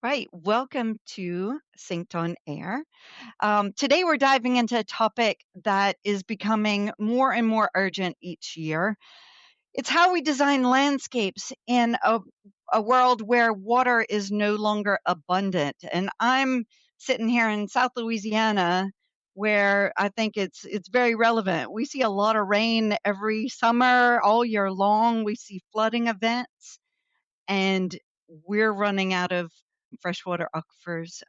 Right. Welcome to Synced on Air. Today, we're diving into a topic that is becoming more and more urgent each year. It's how we design landscapes in a world where water is no longer abundant. And I'm sitting here in South Louisiana where I think it's very relevant. We see a lot of rain every summer, all year long. We see flooding events and we're running out of freshwater aquifers.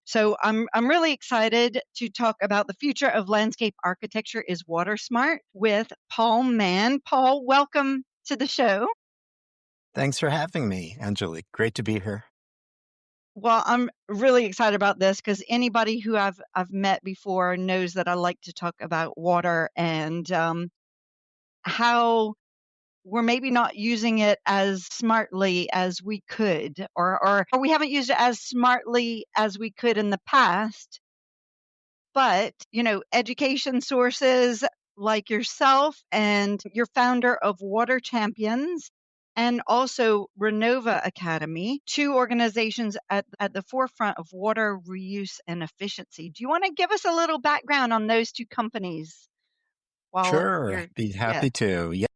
So I'm really excited to talk about the future of landscape architecture is water smart with Paul Mann. Paul, welcome to the show. Thanks for having me, Angelique. Great to be here. Well, I'm really excited about this because anybody who I've met before knows that I like to talk about water and how we're maybe not using it as smartly as we could, or we haven't used it as smartly as we could in the past. But, education sources like yourself and your founder of Water Champions and also Renova Academy, two organizations at the forefront of water reuse and efficiency. Do you want to give us a little background on those two companies while Sure, you're, be yeah, happy to. Yeah.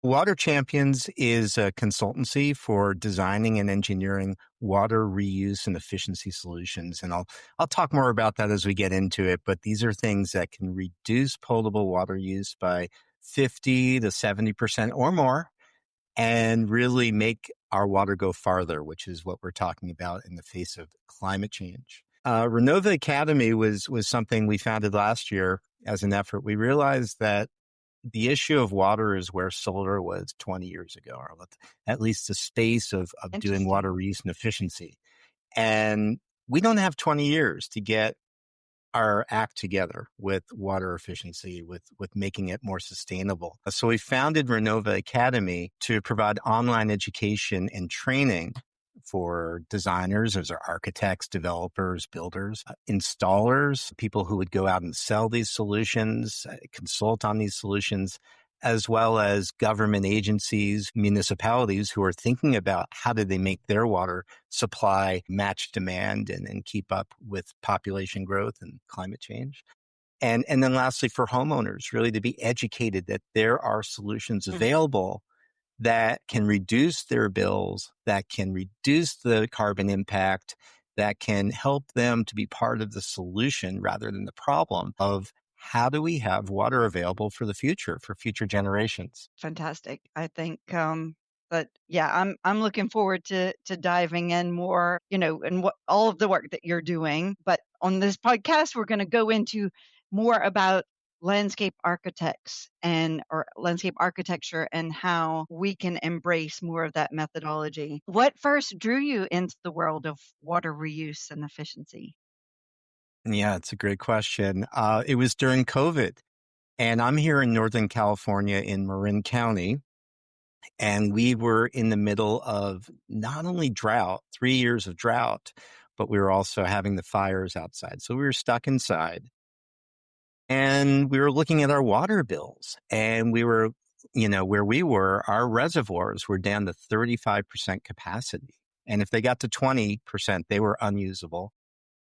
Water Champions is a consultancy for designing and engineering water reuse and efficiency solutions. And I'll talk more about that as we get into it, but these are things that can reduce potable water use by 50 to 70% or more and really make our water go farther, which is what we're talking about in the face of climate change. Renova Academy was something we founded last year as an effort. We realized that the issue of water is where solar was 20 years ago, or at least the space of doing interesting. water reuse and efficiency. And we don't have 20 years to get our act together with water efficiency, with making it more sustainable. So we founded Renova Academy to provide online education and training for designers, as are architects, developers, builders, installers, people who would go out and sell these solutions, consult on these solutions, as well as government agencies, municipalities who are thinking about how do they make their water supply match demand and keep up with population growth and climate change. And then lastly, for homeowners, really to be educated that there are solutions Mhm. available that can reduce their bills, that can reduce the carbon impact, that can help them to be part of the solution rather than the problem of how do we have water available for the future, for future generations. Fantastic. I think, but yeah, I'm looking forward to diving in more, and what all of the work that you're doing. But on this podcast, we're going to go into more about landscape architects and or landscape architecture and how we can embrace more of that methodology. What first drew you into the world of water reuse and efficiency? Yeah, it's a great question. It was during COVID, and I'm here in Northern California in Marin County, and we were in the middle of not only drought, 3 years of drought, but we were also having the fires outside. So we were stuck inside. And we were looking at our water bills, and we were, where we were, our reservoirs were down to 35% capacity. And if they got to 20%, they were unusable.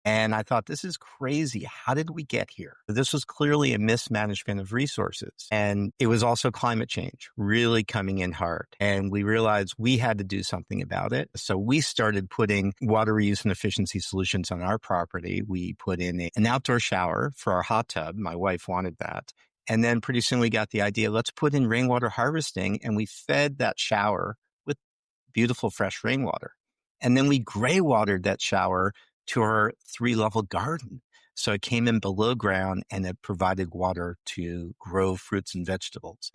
And I thought, this is crazy. How did we get here? This was clearly a mismanagement of resources. And it was also climate change really coming in hard. And we realized we had to do something about it. So we started putting water reuse and efficiency solutions on our property. We put in an outdoor shower for our hot tub. My wife wanted that. And then pretty soon we got the idea, let's put in rainwater harvesting. And we fed that shower with beautiful fresh rainwater. And then we gray watered that shower to our 3-level garden. So it came in below ground and it provided water to grow fruits and vegetables.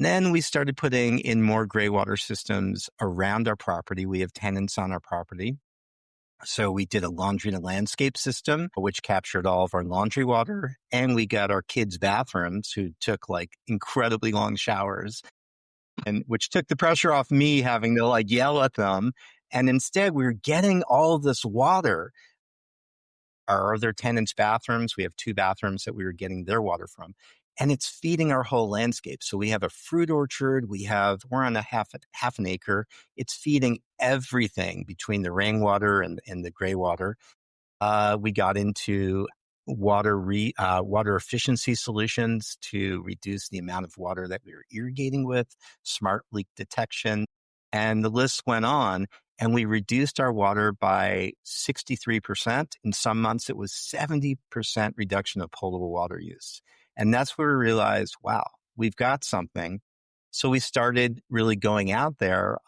Then we started putting in more gray water systems around our property. We have tenants on our property. So we did a laundry to landscape system, which captured all of our laundry water. And we got our kids' bathrooms who took like incredibly long showers, and which took the pressure off me having to like yell at them. And instead we were getting all of this water. Our other tenants' bathrooms, we have 2 bathrooms that we were getting their water from. and it's feeding our whole landscape. So we have a fruit orchard. We're on a half an acre. It's feeding everything between the rainwater and the gray water. We got into water efficiency solutions to reduce the amount of water that we were irrigating with, smart leak detection, and the list went on. And we reduced our water by 63%. In some months, it was 70% reduction of potable water use. And that's where we realized, wow, we've got something. So we started really going out there,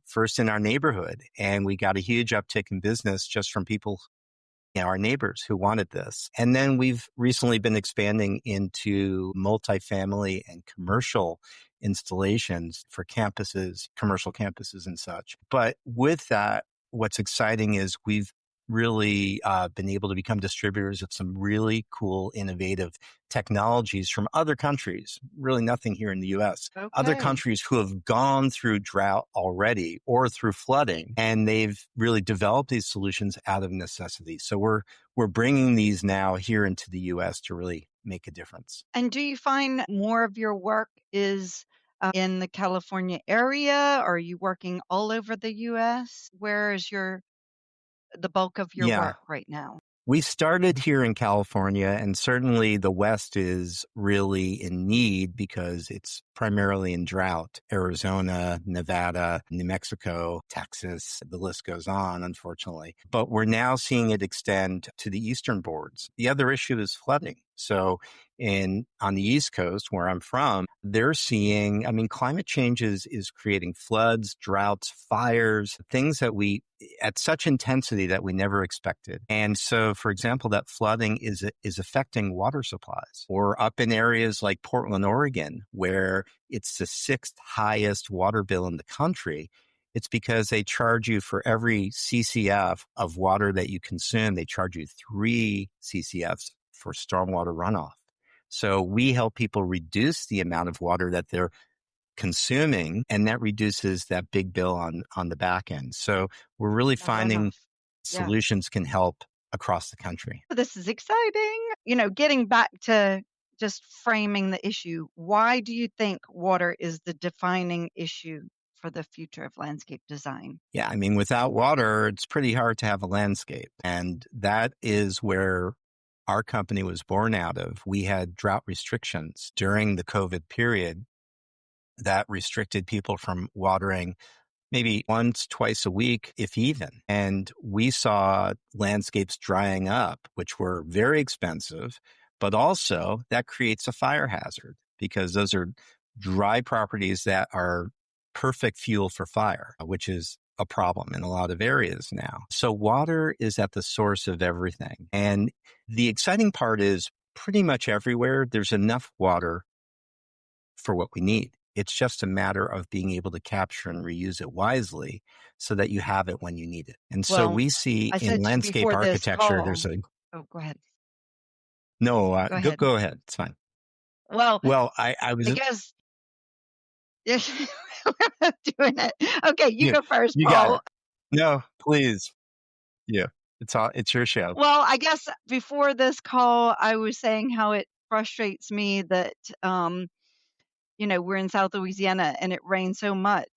first in our neighborhood, and we got a huge uptick in business just from people, our neighbors who wanted this. And then we've recently been expanding into multifamily and commercial installations for campuses, commercial campuses and such. But with that, what's exciting is we've really been able to become distributors of some really cool, innovative technologies from other countries, really nothing here in the US, other Okay. countries who have gone through drought already or through flooding, and they've really developed these solutions out of necessity. So we're bringing these now here into the US to really make a difference. And do you find more of your work is in the California area? Or are you working all over the US? Where is the bulk of your Yeah. work right now? We started here in California, and certainly the West is really in need because it's primarily in drought. Arizona, Nevada, New Mexico, Texas, the list goes on, unfortunately. But we're now seeing it extend to the eastern boards. The other issue is flooding. So on the East Coast, where I'm from, they're seeing, climate change is creating floods, droughts, fires, things that at such intensity that we never expected. And so, for example, that flooding is affecting water supplies. Or up in areas like Portland, Oregon, where it's the sixth highest water bill in the country. It's because they charge you for every CCF of water that you consume, they charge you 3 CCFs for stormwater runoff. So we help people reduce the amount of water that they're consuming, and that reduces that big bill on the back end. So we're really The finding runoff. Yeah. solutions can help across the country. This is exciting. Getting back to just framing the issue, why do you think water is the defining issue for the future of landscape design? Yeah, without water, it's pretty hard to have a landscape. And that is where our company was born out of. We had drought restrictions during the COVID period that restricted people from watering maybe once, twice a week, if even. And we saw landscapes drying up, which were very expensive, but also that creates a fire hazard because those are dry properties that are perfect fuel for fire, which is a problem in a lot of areas now. So water is at the source of everything. And the exciting part is pretty much everywhere there's enough water for what we need. It's just a matter of being able to capture and reuse it wisely so that you have it when you need it. And so Well, we see I in said to you landscape before this architecture, call. there's Oh, go ahead. Go go, ahead. go ahead. It's fine. Well, Well, I was, because we're not doing it. Okay, you you, go first, you got Paul. it. No, please. Yeah. It's your show. Well, I guess before this call, I was saying how it frustrates me that, we're in South Louisiana and it rains so much,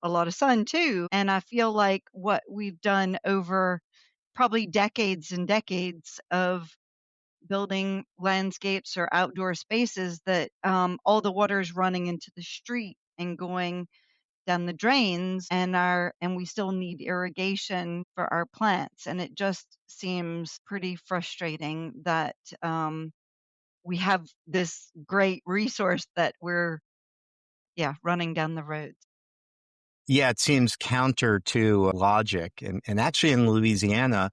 a lot of sun too. And I feel like what we've done over probably decades and decades of building landscapes or outdoor spaces that all the water is running into the street and going down the drains, and we still need irrigation for our plants, and it just seems pretty frustrating that we have this great resource that we're running down the roads. Yeah, it seems counter to logic. And actually in Louisiana,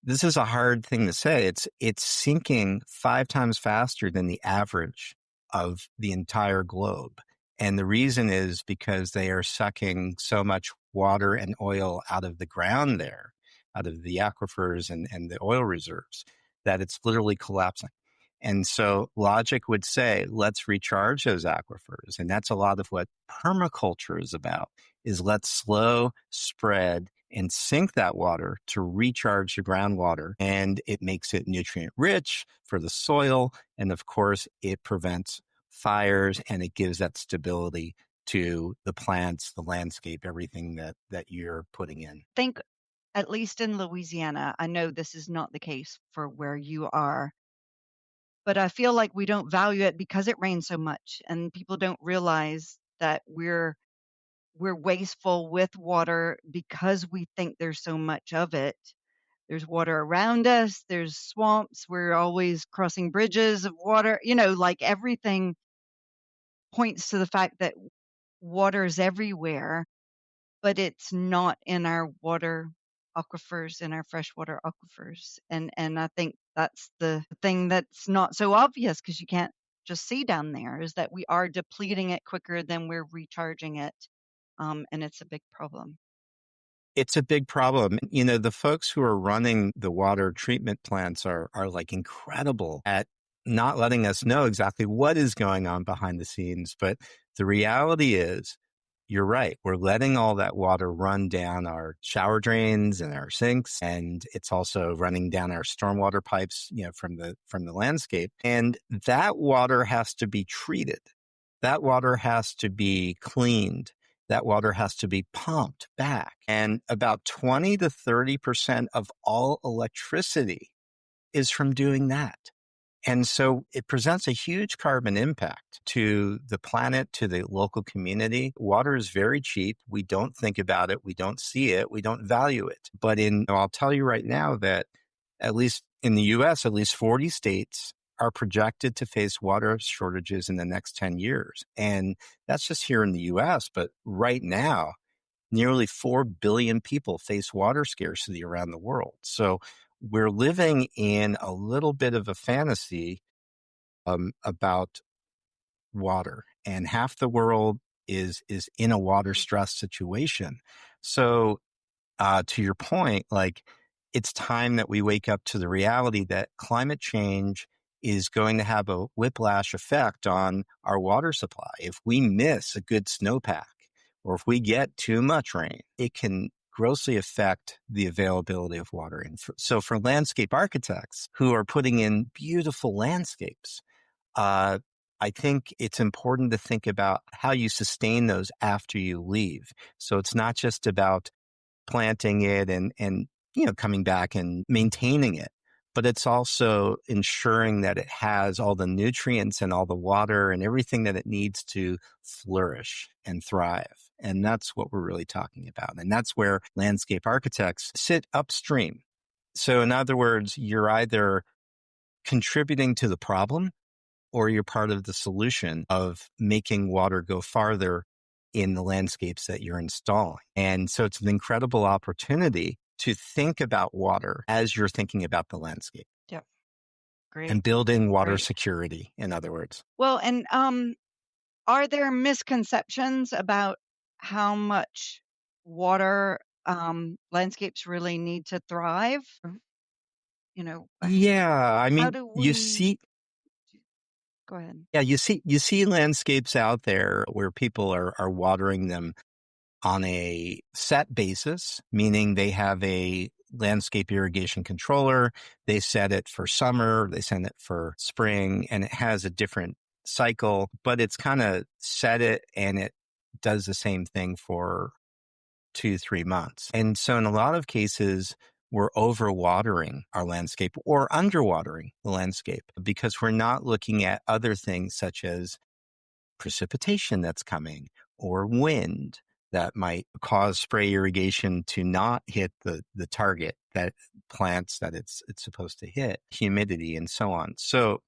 this is a hard thing to say. It's sinking 5 times faster than the average of the entire globe. And the reason is because they are sucking so much water and oil out of the ground there, out of the aquifers and the oil reserves, that it's literally collapsing. And so logic would say, let's recharge those aquifers. And that's a lot of what permaculture is about, is let's slow spread and sink that water to recharge the groundwater. And it makes it nutrient rich for the soil. And of course, it prevents fires and it gives that stability to the plants, the landscape, everything that you're putting in. Think, at least in Louisiana, I know this is not the case for where you are, but I feel like we don't value it because it rains so much, and people don't realize that we're wasteful with water because we think there's so much of it. There's water around us, there's swamps, we're always crossing bridges of water, like everything points to the fact that water is everywhere, but it's not in our water aquifers, in our freshwater aquifers. And I think that's the thing that's not so obvious because you can't just see down there, is that we are depleting it quicker than we're recharging it. And it's a big problem. It's a big problem. The folks who are running the water treatment plants are like incredible at not letting us know exactly what is going on behind the scenes. But the reality is, you're right. We're letting all that water run down our shower drains and our sinks, and it's also running down our stormwater pipes, from the landscape. And that water has to be treated. That water has to be cleaned. That water has to be pumped back. And about 20 to 30% of all electricity is from doing that. And so it presents a huge carbon impact to the planet, to the local community. Water is very cheap. We don't think about it. We don't see it. We don't value it. But I'll tell you right now that at least in the US, at least 40 states are projected to face water shortages in the next 10 years. And that's just here in the US. But right now, nearly 4 billion people face water scarcity around the world. So we're living in a little bit of a fantasy about water, and half the world is in a water stress situation. So to your point, like, it's time that we wake up to the reality that climate change is going to have a whiplash effect on our water supply. If we miss a good snowpack, or if we get too much rain, it can grossly affect the availability of water. And so for landscape architects who are putting in beautiful landscapes, I think it's important to think about how you sustain those after you leave. So it's not just about planting it and coming back and maintaining it, but it's also ensuring that it has all the nutrients and all the water and everything that it needs to flourish and thrive. And that's what we're really talking about. And that's where landscape architects sit upstream. So in other words, you're either contributing to the problem or you're part of the solution of making water go farther in the landscapes that you're installing. And so it's an incredible opportunity to think about water as you're thinking about the landscape. Yep. Great. And building water Great. security, in other words. Well, and are there misconceptions about how much water landscapes really need to thrive? Yeah, I How mean, do you we see, go ahead? yeah, you see landscapes out there where people are watering them on a set basis, meaning they have a landscape irrigation controller. They set it for summer, they set it for spring, and it has a different cycle, but it's kind of set it and it does the same thing for 2-3 months. And so in a lot of cases, we're overwatering our landscape or underwatering the landscape because we're not looking at other things such as precipitation that's coming or wind that might cause spray irrigation to not hit the target that plants that it's supposed to hit, humidity and so on. So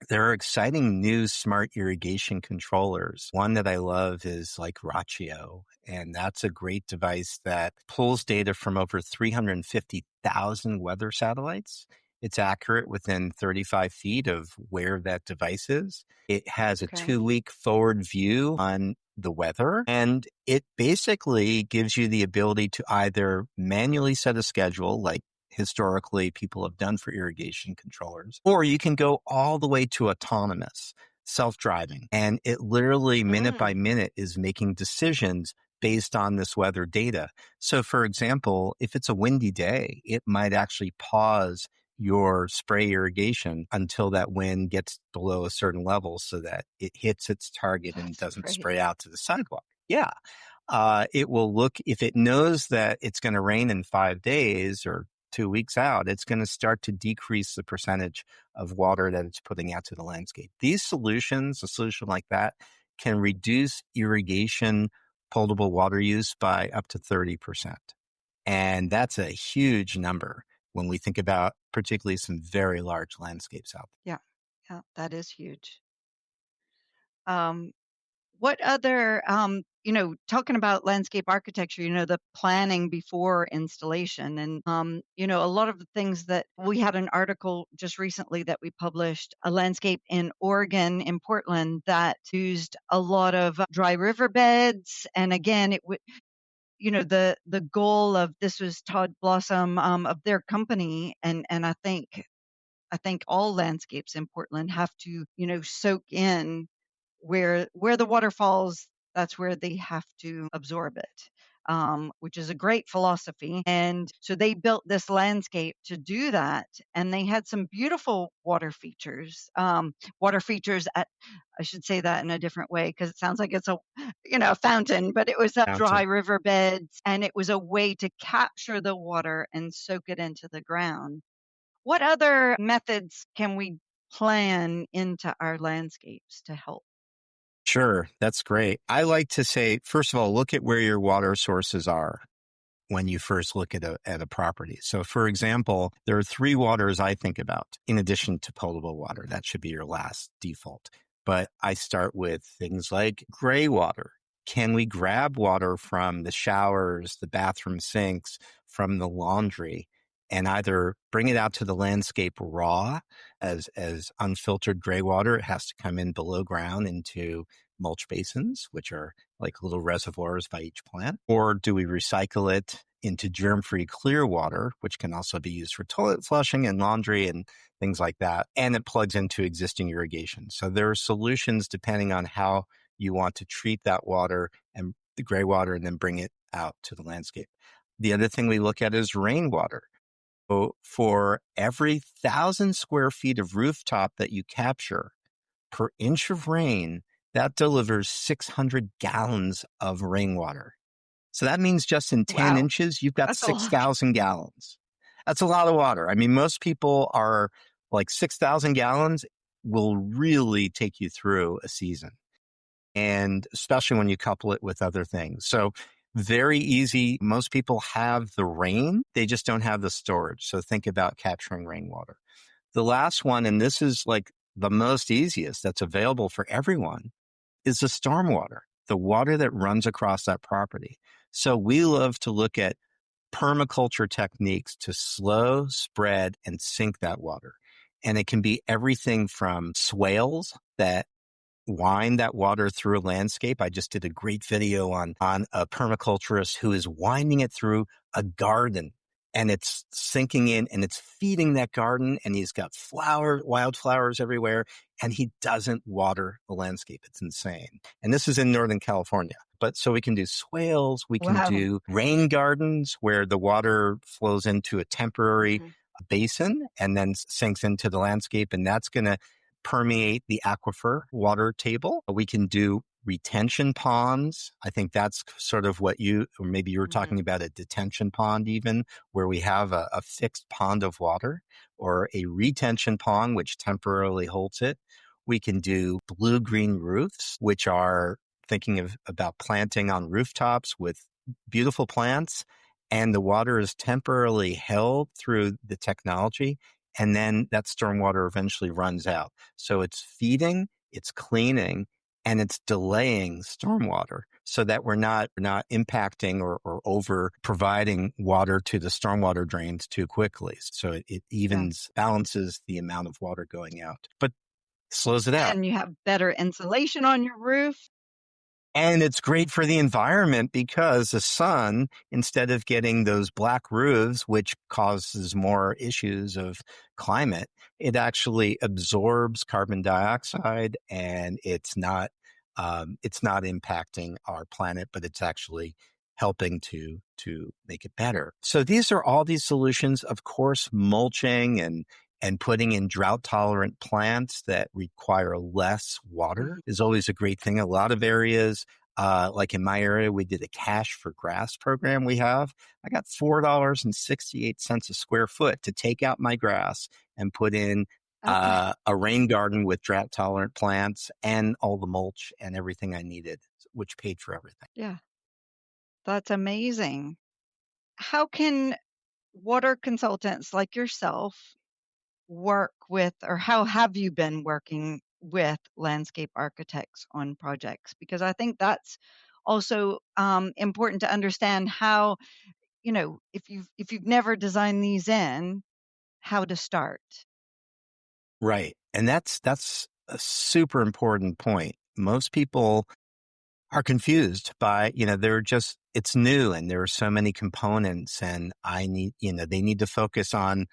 there are exciting new smart irrigation controllers. One that I love is like Rachio, and that's a great device that pulls data from over 350,000 weather satellites. It's accurate within 35 feet of where that device is. It has a 2-week forward view on the weather, and it basically gives you the ability to either manually set a schedule, like historically people have done for irrigation controllers, or you can go all the way to autonomous, self-driving. And it literally minute by minute is making decisions based on this weather data. So for example, if it's a windy day, it might actually pause your spray irrigation until that wind gets below a certain level so that it hits its target and That's doesn't great. spray out to the sidewalk. Yeah. It will look, if it knows that it's going to rain in 5 days or 2 weeks out, it's going to start to decrease the percentage of water that it's putting out to the landscape. These solutions, a solution like that, can reduce irrigation potable water use by up to 30%. And that's a huge number when we think about particularly some very large landscapes out Yeah. Yeah, that is huge. Um, what other, talking about landscape architecture, the planning before installation and, a lot of the things that we had an article just recently that we published, a landscape in Oregon, in Portland, that used a lot of dry riverbeds. And again, it would, the goal of this was Todd Blossom, of their company. And I think all landscapes in Portland have to, soak in where the water falls, that's where they have to absorb it, which is a great philosophy. And so they built this landscape to do that, and they had some beautiful water features at. I should say that in a different way because it sounds like it's a fountain, but it was a there. dry riverbeds, and it was a way to capture the water and soak it into the ground. What other methods can we plan into our landscapes to help? Sure, that's great. I like to say, first of all, look at where your water sources are when you first look at a property. So for example, there are three waters I think about in addition to potable water. That should be your last default. But I start with things like gray water. Can we grab water from the showers, the bathroom sinks, from the laundry, and either bring it out to the landscape raw as unfiltered gray water? It has to come in below ground into mulch basins, which are like little reservoirs by each plant? Or do we recycle it into germ-free clear water, which can also be used for toilet flushing and laundry and things like that? And it plugs into existing irrigation. So there are solutions depending on how you want to treat that water and the gray water and then bring it out to the landscape. The other thing we look at is rainwater. So for every 1,000 square feet of rooftop that you capture per inch of rain, that delivers 600 gallons of rainwater. So that means just in 10 Wow, inches, you've got that's a lot. 6,000 gallons. That's a lot of water. I mean, most people are like 6,000 gallons will really take you through a season. And especially when you couple it with other things. So very easy. Most people have the rain. They just don't have the storage. So think about capturing rainwater. The last one, and this is like the most easiest that's available for everyone, is the stormwater, the water that runs across that property. So we love to look at permaculture techniques to slow, spread, and sink that water. And it can be everything from swales that wind that water through a landscape. I just did a great video on a permaculturist who is winding it through a garden, and it's sinking in and it's feeding that garden, and he's got wildflowers everywhere, and he doesn't water the landscape. It's insane. And this is in Northern California. But so we can do swales, we can Wow. do rain gardens where the water flows into a temporary Mhm. basin and then sinks into the landscape, and that's going to permeate the aquifer water table. We can do retention ponds. I think that's sort of what or maybe you were talking about a detention pond even, where we have a fixed pond of water, or a retention pond, which temporarily holds it. We can do blue-green roofs, which are thinking about planting on rooftops with beautiful plants, and the water is temporarily held through the technology, and then that stormwater eventually runs out. So it's feeding, it's cleaning, and it's delaying stormwater so that we're not impacting or over providing water to the stormwater drains too quickly. So it Yeah. balances the amount of water going out, but slows it out. And you have better insulation on your roof. And it's great for the environment because the sun, instead of getting those black roofs, which causes more issues of climate, it actually absorbs carbon dioxide, and it's not it's not impacting our planet, but it's actually helping to make it better. So these are all these solutions. Of course, mulching and putting in drought tolerant plants that require less water is always a great thing. A lot of areas, like in my area, we did a cash for grass program we have. I got $4.68 a square foot to take out my grass and put in Okay. a rain garden with drought tolerant plants and all the mulch and everything I needed, which paid for everything. Yeah, that's amazing. How can water consultants like yourself work with, or how have you been working with landscape architects on projects? Because I think that's also important to understand how, if you've never designed these in, how to start. Right. And that's a super important point. Most people are confused by, it's new and there are so many components and they need to focus on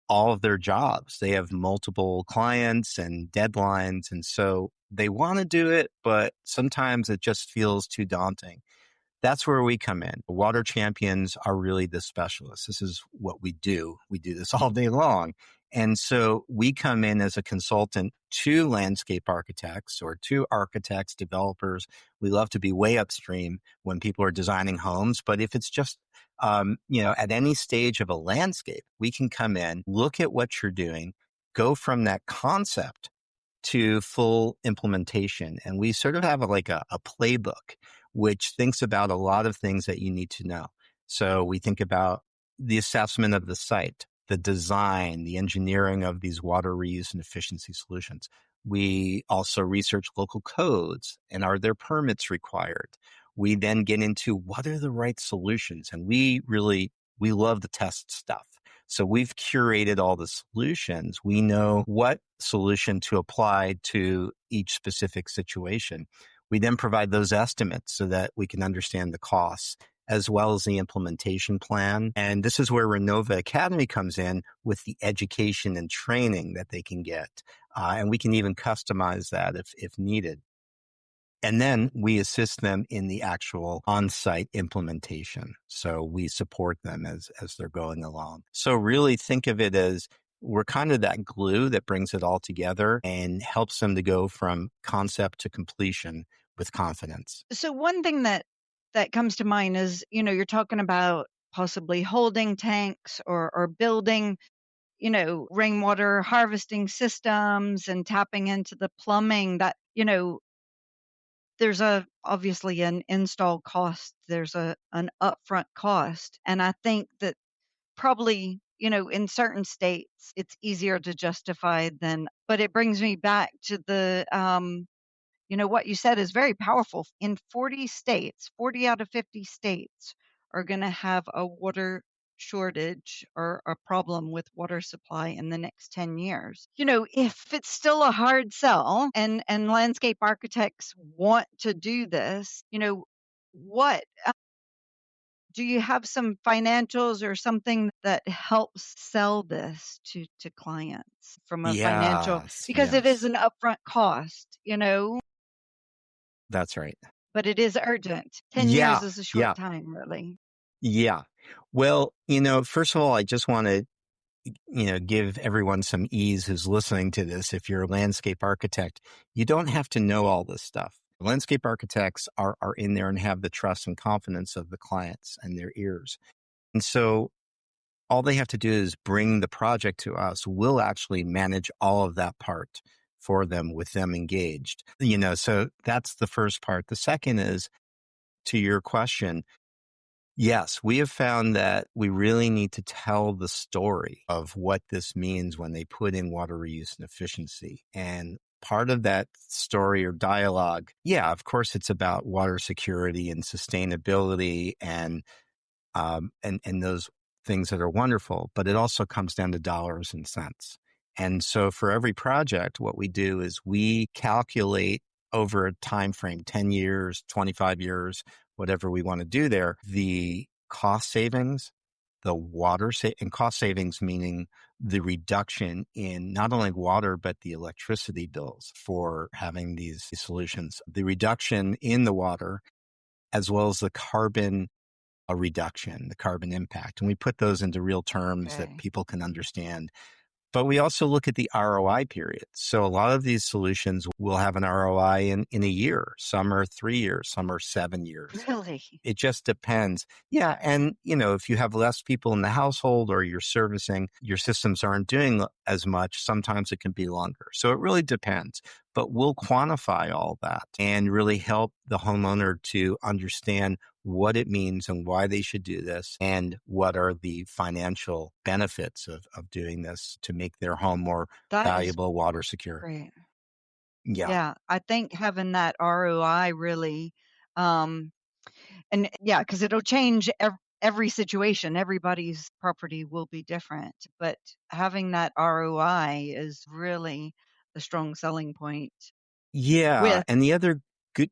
all of their jobs. They have multiple clients and deadlines. And so they want to do it, but sometimes it just feels too daunting. That's where we come in. Water champions are really the specialists. This is what we do. We do this all day long. And so we come in as a consultant to landscape architects or to architects, developers. We love to be way upstream when people are designing homes. But if it's just, at any stage of a landscape, we can come in, look at what you're doing, go from that concept to full implementation. And we sort of have a playbook, which thinks about a lot of things that you need to know. So we think about the assessment of the site, the design, the engineering of these water reuse and efficiency solutions. We also research local codes and are there permits required? We then get into what are the right solutions? And we love to test stuff. So we've curated all the solutions. We know what solution to apply to each specific situation. We then provide those estimates so that we can understand the costs as well as the implementation plan. And this is where Renova Academy comes in with the education and training that they can get. And we can even customize that if needed. And then we assist them in the actual on-site implementation. So we support them as they're going along. So really think of it as we're kind of that glue that brings it all together and helps them to go from concept to completion with confidence. So one thing that comes to mind is, you're talking about possibly holding tanks or building, rainwater harvesting systems and tapping into the plumbing that, there's obviously an install cost, there's an upfront cost. And I think that probably, in certain states, it's easier to justify but it brings me back to what you said is very powerful. In 40 states, 40 out of 50 states are going to have a water shortage or a problem with water supply in the next 10 years. If it's still a hard sell and landscape architects want to do this, what do you have some financials or something that helps sell this to clients from a financial, Yes, because it is yes. an upfront cost, That's right. but it is urgent. 10 years Yeah, is a short yeah, time, really. yeah. Well, first of all, I just want to give everyone some ease who's listening to this. If you're a landscape architect, you don't have to know all this stuff. Landscape architects are in there and have the trust and confidence of the clients and their ears. And so all they have to do is bring the project to us. We'll actually manage all of that part for them with them engaged. So that's the first part. The second is to your question. Yes, we have found that we really need to tell the story of what this means when they put in water reuse and efficiency. And part of that story or dialogue, yeah, of course, it's about water security and sustainability and those things that are wonderful, but it also comes down to dollars and cents. And so for every project, what we do is we calculate over a time frame, 10 years, 25 years, whatever we want to do there, the cost savings the water and cost savings, meaning the reduction in not only water, but the electricity bills for having these solutions, the reduction in the water, as well as the carbon reduction, the carbon impact. And we put those into real terms that Okay. people can understand. But we also look at the ROI period. So a lot of these solutions will have an ROI in a year. Some are 3 years, some are 7 years. Really? It just depends. Yeah. And, if you have less people in the household or you're servicing, your systems aren't doing as much, sometimes it can be longer. So it really depends. But we'll quantify all that and really help the homeowner to understand what it means and why they should do this and what are the financial benefits of doing this to make their home more That is valuable, water secure. great. Yeah. Yeah, I think having that ROI really, um and yeah, because 'cause it'll change every situation. Everybody's property will be different, but having that ROI is really the strong selling point Yeah. with And the other good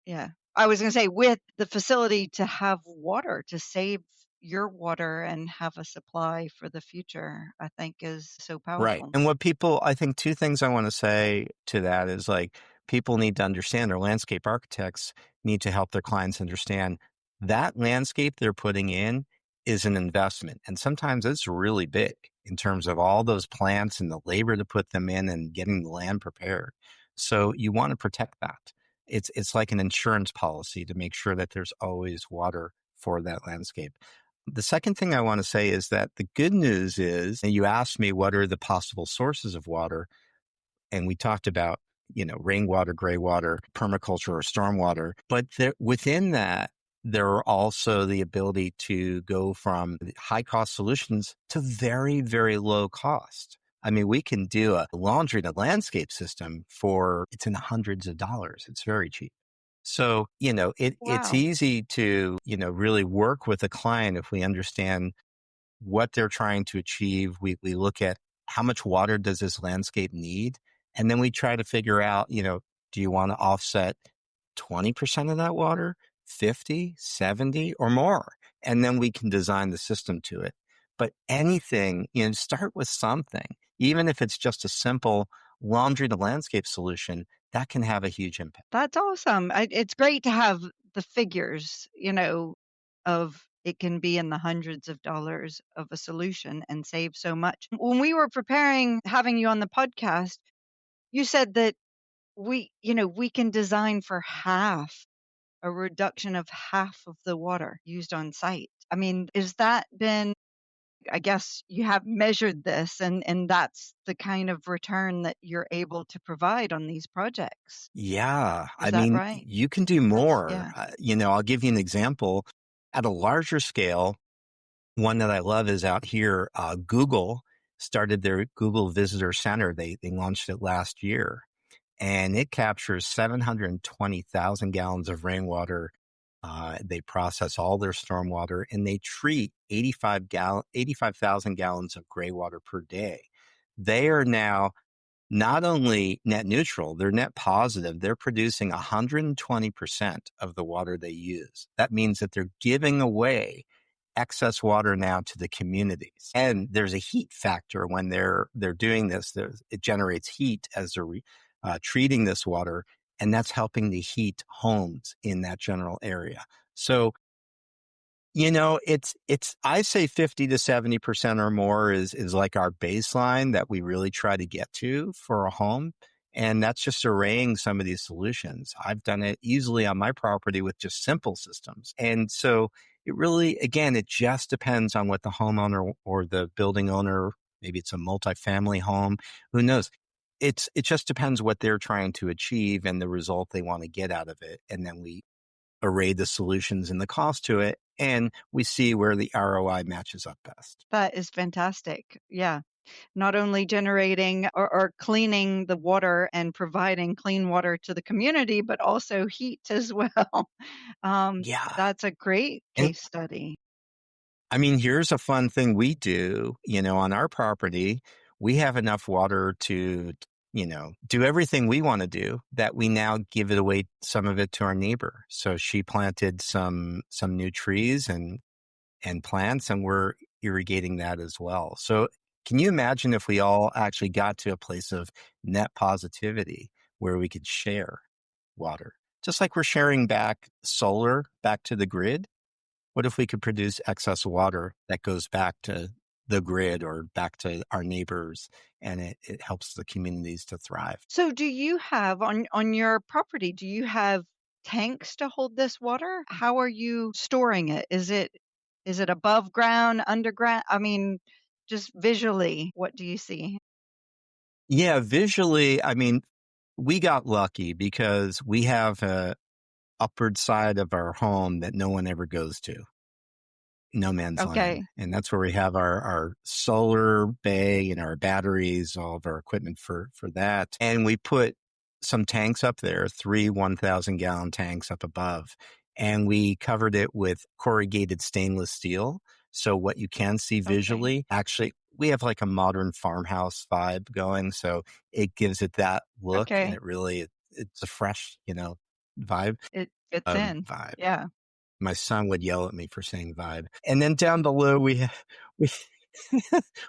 yeah. I was gonna say with the facility to have water, to save your water and have a supply for the future, I think is so Right. powerful. And I think two things I want to say to that is like people need to understand, or landscape architects need to help their clients understand that landscape they're putting in is an investment. And sometimes it's really big in terms of all those plants and the labor to put them in and getting the land prepared. So you want to protect that. It's like an insurance policy to make sure that there's always water for that landscape. The second thing I want to say is that the good news is, and you asked me what are the possible sources of water, and we talked about, rainwater, gray water, permaculture, or stormwater. But within that, there are also the ability to go from high cost solutions to very, very low cost. I mean, we can do a laundry and a landscape system it's in the hundreds of dollars. It's very cheap. So, it's Wow. easy to, really work with a client if we understand what they're trying to achieve. We look at how much water does this landscape need? And then we try to figure out, do you want to offset 20% of that water, 50, 70, or more? And then we can design the system to it. But anything, start with something, even if it's just a simple laundry to landscape solution, that can have a huge impact. That's awesome. It's great to have the figures, of it can be in the hundreds of dollars of a solution and save so much. When we were preparing having you on the podcast, you said that we can design for a reduction of half of the water used on site. I mean, is that been I guess you have measured this and that's the kind of return that you're able to provide on these projects. Yeah. Is I that mean, right? you can do That's more. yeah. I'll give you an example. At a larger scale, one that I love is out here. Google started their Google Visitor Center. They launched it last year, and it captures 720,000 gallons of rainwater. They process all their stormwater, and they treat 85,000 gallons of gray water per day. They are now not only net neutral, they're net positive. They're producing 120% of the water they use. That means that they're giving away excess water now to the communities. And there's a heat factor when they're doing this. It generates heat as they're treating this water, and that's helping to heat homes in that general area. So it's I say 50 to 70% or more is like our baseline that we really try to get to for a home. And that's just arraying some of these solutions. I've done it easily on my property with just simple systems. And so it really, again, it just depends on what the homeowner or the building owner, maybe it's a multifamily home, who knows? It just depends what they're trying to achieve and the result they want to get out of it. And then we array the solutions and the cost to it, and we see where the ROI matches up best. That is fantastic. Yeah. Not only generating or cleaning the water and providing clean water to the community, but also heat as well. Yeah. That's a great And case study. I mean, here's a fun thing we do, on our property. We have enough water to, do everything we want to do, that we now give it away, some of it to our neighbor. So she planted some new trees, and and plants, and we're irrigating that as well. So can you imagine if we all actually got to a place of net positivity where we could share water? Just like we're sharing back solar back to the grid, what if we could produce excess water that goes back to the grid or back to our neighbors, and it helps the communities to thrive? So do you have on your property, do you have tanks to hold this water? How are you storing it? Is it above ground, underground? I mean, just visually, what do you see? Yeah, visually, I mean, we got lucky because we have a upward side of our home that no one ever goes to. No man's land. Okay. And that's where we have our solar bay and our batteries, all of our equipment for that. And we put some tanks up there, 3 1,000-gallon tanks up above. And we covered it with corrugated stainless steel. So what you can see Okay. visually, actually, we have like a modern farmhouse vibe going. So it gives it that look, and Okay. it really, it's a fresh, vibe. It fits in. Vibe. Yeah. My son would yell at me for saying vibe. And then down below, we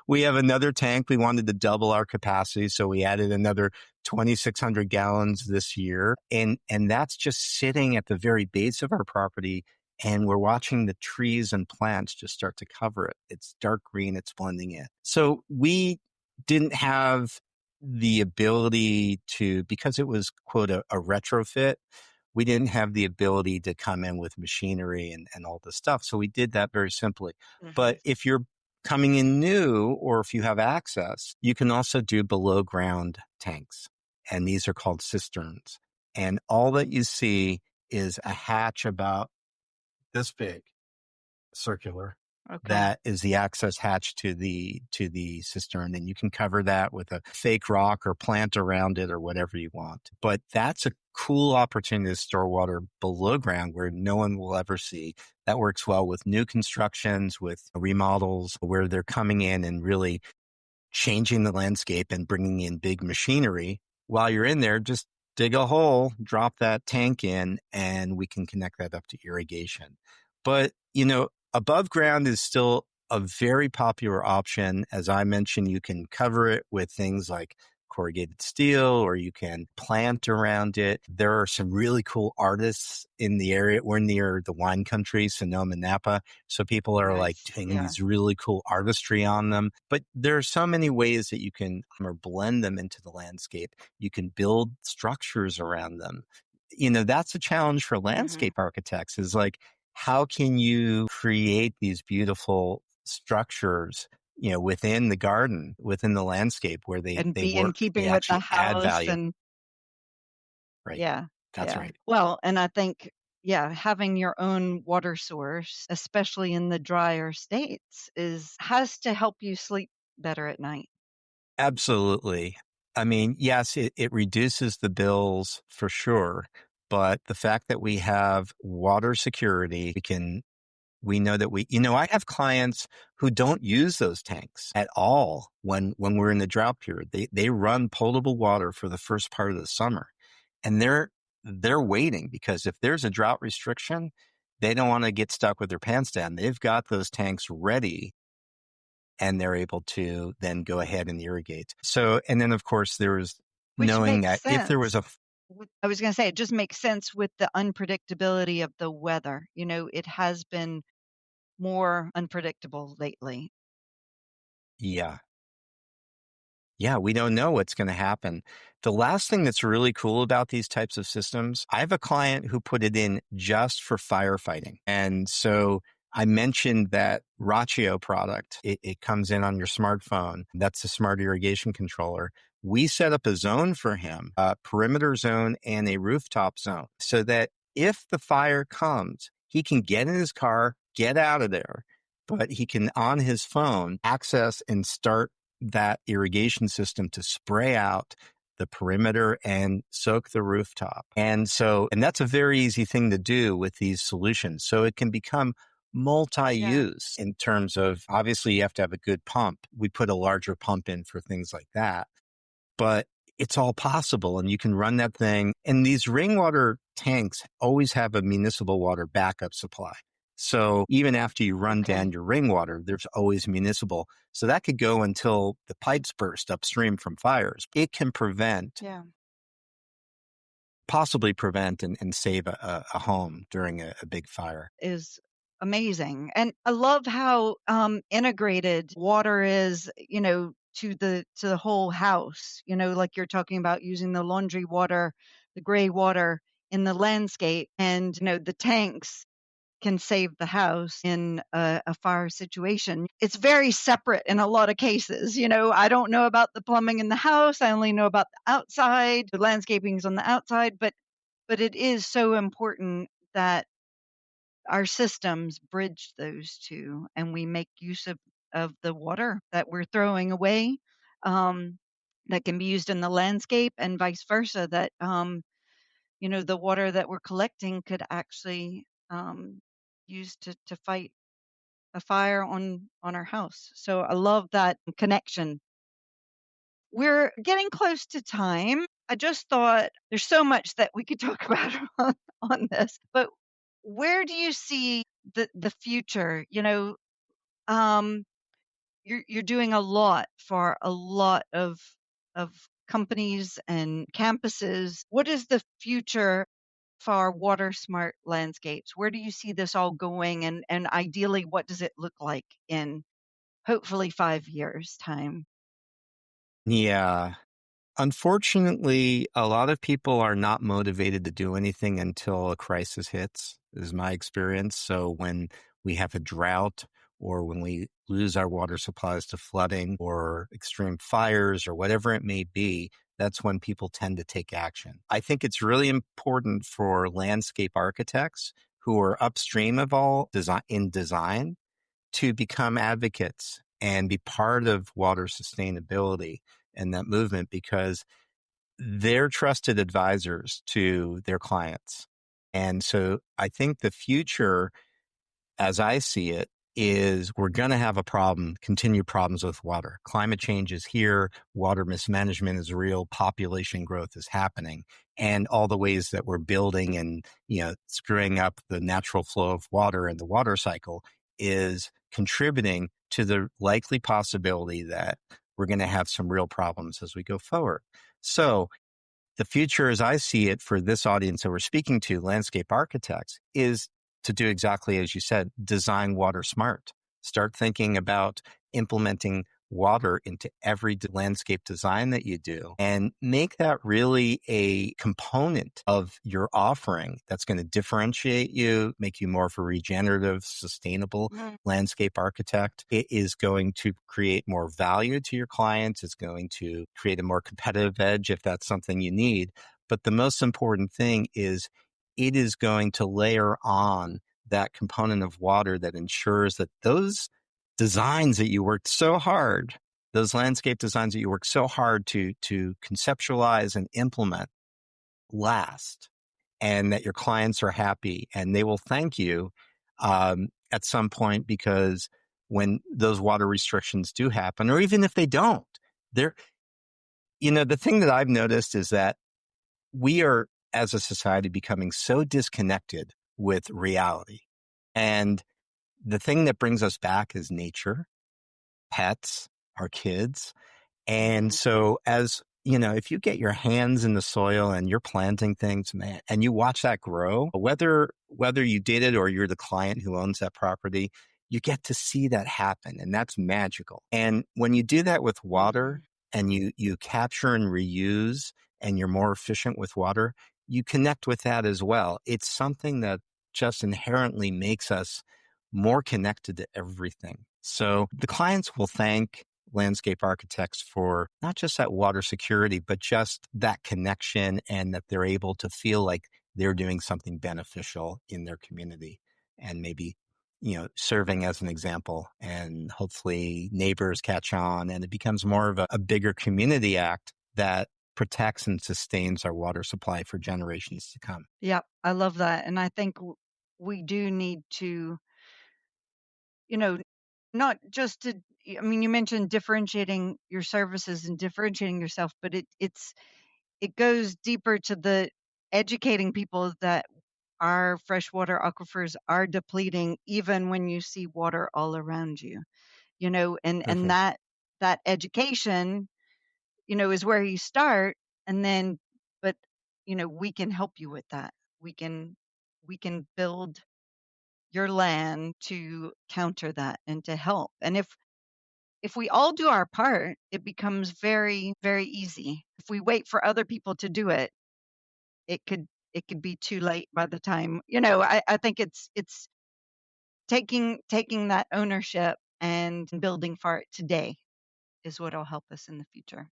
we have another tank. We wanted to double our capacity, so we added another 2,600 gallons this year. And that's just sitting at the very base of our property, and we're watching the trees and plants just start to cover it. It's dark green, it's blending in. So we didn't have the ability to, because it was, quote, a retrofit, we didn't have the ability to come in with machinery and all this stuff. So we did that very simply. Mhm. But if you're coming in new, or if you have access, you can also do below ground tanks. And these are called cisterns. And all that you see is a hatch about this big, circular. Okay. That is the access hatch to the cistern, and you can cover that with a fake rock or plant around it or whatever you want. But that's a cool opportunity to store water below ground where no one will ever see. That works well with new constructions, with remodels, where they're coming in and really changing the landscape and bringing in big machinery. While you're in there, just dig a hole, drop that tank in, and we can connect that up to irrigation. But, above ground is still a very popular option. As I mentioned, you can cover it with things like corrugated steel, or you can plant around it. There are some really cool artists in the area. We're near the wine country, Sonoma, Napa. So people are like Nice. doing Yeah. these really cool artistry on them. But there are so many ways that you can or blend them into the landscape. You can build structures around them. That's a challenge for Mhm. landscape architects, is like, how can you create these beautiful structures, within the garden, within the landscape, where And they be in work, they keeping with the actually add house value. and Right. yeah, That's yeah. right. Well, and I think, yeah, having your own water source, especially in the drier states, is has to help you sleep better at night. Absolutely. I mean, yes, it reduces the bills for sure. But the fact that we have water security, we know that I have clients who don't use those tanks at all when we're in the drought period. They run potable water for the first part of the summer, and they're waiting, because if there's a drought restriction, they don't want to get stuck with their pants down. They've got those tanks ready, and they're able to then go ahead and irrigate. So, and then of course there's Which knowing makes that if there was sense. I was gonna say, it just makes sense with the unpredictability of the weather. It has been more unpredictable lately. yeah, Yeah, we don't know what's going to happen. The last thing that's really cool about these types of systems, I have a client who put it in just for firefighting. And so I mentioned that Rachio product. It comes in on your smartphone. That's a smart irrigation controller. We set up a zone for him, a perimeter zone and a rooftop zone, so that if the fire comes, he can get in his car, get out of there, but he can, on his phone, access and start that irrigation system to spray out the perimeter and soak the rooftop. And that's a very easy thing to do with these solutions. So it can become Yeah, multi-use in terms of, obviously you have to have a good pump. We put a larger pump in for things like that, but it's all possible, and you can run that thing. And these rainwater tanks always have a municipal water backup supply. So even after you run Okay. down your rainwater, there's always municipal. So that could go until the pipes burst upstream from fires. It can Yeah. possibly prevent and save a home during a big fire. Is amazing. And I love how integrated water is, to the whole house. Like you're talking about using the laundry water, the gray water in the landscape, and the tanks can save the house in a fire situation. It's very separate in a lot of cases. I don't know about the plumbing in the house. I only know about the outside. The landscaping's on the outside, but it is so important that our systems bridge those two and we make use of the water that we're throwing away, um, that can be used in the landscape, and vice versa, that the water that we're collecting could actually use to fight a fire on our house. So I love that connection. We're getting close to time. I just thought there's so much that we could talk about on this, but where do you see the future? Um, you're doing a lot for a lot of companies and campuses. What is the future for water smart landscapes? Where do you see this all going? And ideally, what does it look like in hopefully 5 years' time? Yeah. Unfortunately, a lot of people are not motivated to do anything until a crisis hits, is my experience. So when we have a drought or when we lose our water supplies to flooding or extreme fires or whatever it may be, that's when people tend to take action. I think it's really important for landscape architects who are upstream of all design to become advocates and be part of water sustainability and that movement, because they're trusted advisors to their clients. And so I think the future, as I see it, is we're going to have a problem, continued problems with water. Climate change is here. Water mismanagement is real. Population growth is happening. And all the ways that we're building and, screwing up the natural flow of water and the water cycle is contributing to the likely possibility that we're going to have some real problems as we go forward. So the future, as I see it, for this audience that we're speaking to, landscape architects, is to do exactly as you said, design water smart. Start thinking about implementing water into every landscape design that you do and make that really a component of your offering that's going to differentiate you, make you more of a regenerative, sustainable landscape architect. It is going to create more value to your clients. It's going to create a more competitive edge if that's something you need. But the most important thing is it is going to layer on that component of water that ensures that those designs that you worked so hard, those landscape designs that you worked so hard to conceptualize and implement, last, and that your clients are happy and they will thank you at some point, because when those water restrictions do happen, or even if they don't, they're, the thing that I've noticed is that we are, as a society, becoming so disconnected with reality. And the thing that brings us back is nature, pets, our kids. And so if you get your hands in the soil and you're planting things, man, and you watch that grow, whether you did it or you're the client who owns that property, you get to see that happen. And that's magical. And when you do that with water and you capture and reuse and you're more efficient with water, you connect with that as well. It's something that just inherently makes us more connected to everything. So the clients will thank landscape architects for not just that water security, but just that connection, and that they're able to feel like they're doing something beneficial in their community and maybe, serving as an example, and hopefully neighbors catch on and it becomes more of a bigger community act that protects and sustains our water supply for generations to come. Yeah, I love that. And I think we do need to, you know, not just to, I mean, you mentioned differentiating your services and differentiating yourself, but it goes deeper to the educating people that our freshwater aquifers are depleting even when you see water all around you. And Mhm. that education, is where you start, and then, but, we can help you with that. We can we can build your land to counter that and to help. And if we all do our part, it becomes very, very easy. If we wait for other people to do it, it could it could be too late by the time, I think it's taking that ownership and building for it today is what'll help us in the future.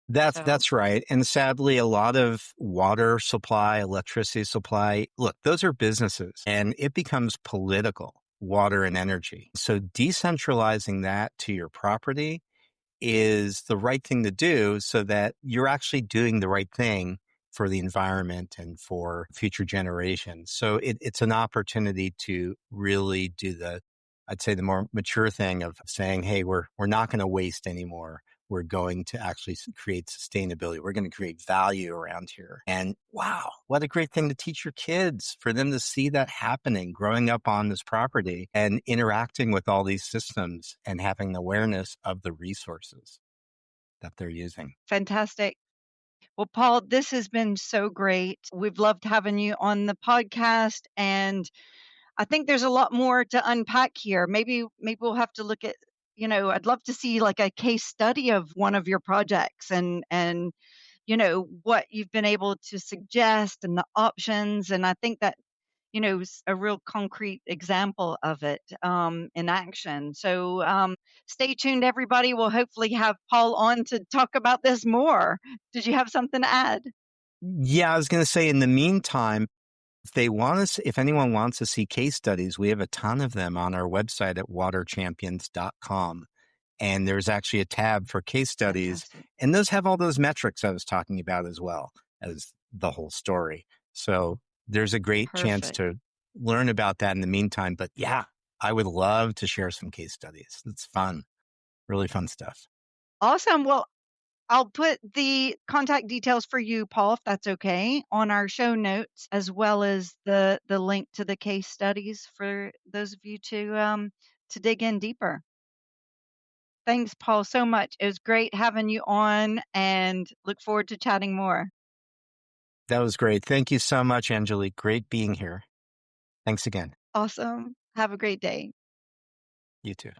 So That's right. And sadly, a lot of water supply, electricity supply, look, those are businesses and it becomes political, water and energy. So decentralizing that to your property is the right thing to do so that you're actually doing the right thing for the environment and for future generations. So it's an opportunity to really do I'd say the more mature thing of saying, hey, we're not going to waste anymore. We're going to actually create sustainability. We're going to create value around here. And wow, what a great thing to teach your kids for them to see that happening, growing up on this property and interacting with all these systems and having awareness of the resources that they're using. fantastic. Well, Paul, this has been so great. We've loved having you on the podcast, and I think there's a lot more to unpack here. Maybe we'll have to look at, I'd love to see like a case study of one of your projects, and what you've been able to suggest and the options. And I think that, is a real concrete example of it, in action. So stay tuned, everybody. We'll hopefully have Paul on to talk about this more. Did you have something to add? Yeah, I was going to say in the meantime, if anyone wants to see case studies, we have a ton of them on our website at waterchampions.com. And there's actually a tab for case studies. Fantastic. And those have all those metrics I was talking about as well as the whole story. So there's a great chance Perfect. to learn about that in the meantime. But yeah, I would love to share some case studies. It's fun, really fun stuff. Awesome. Well, I'll put the contact details for you, Paul, if that's okay, on our show notes, as well as the link to the case studies for those of you to dig in deeper. Thanks, Paul, so much. It was great having you on, and look forward to chatting more. That was great. Thank you so much, Angelique. Great being here. Thanks again. Awesome. Have a great day. You too.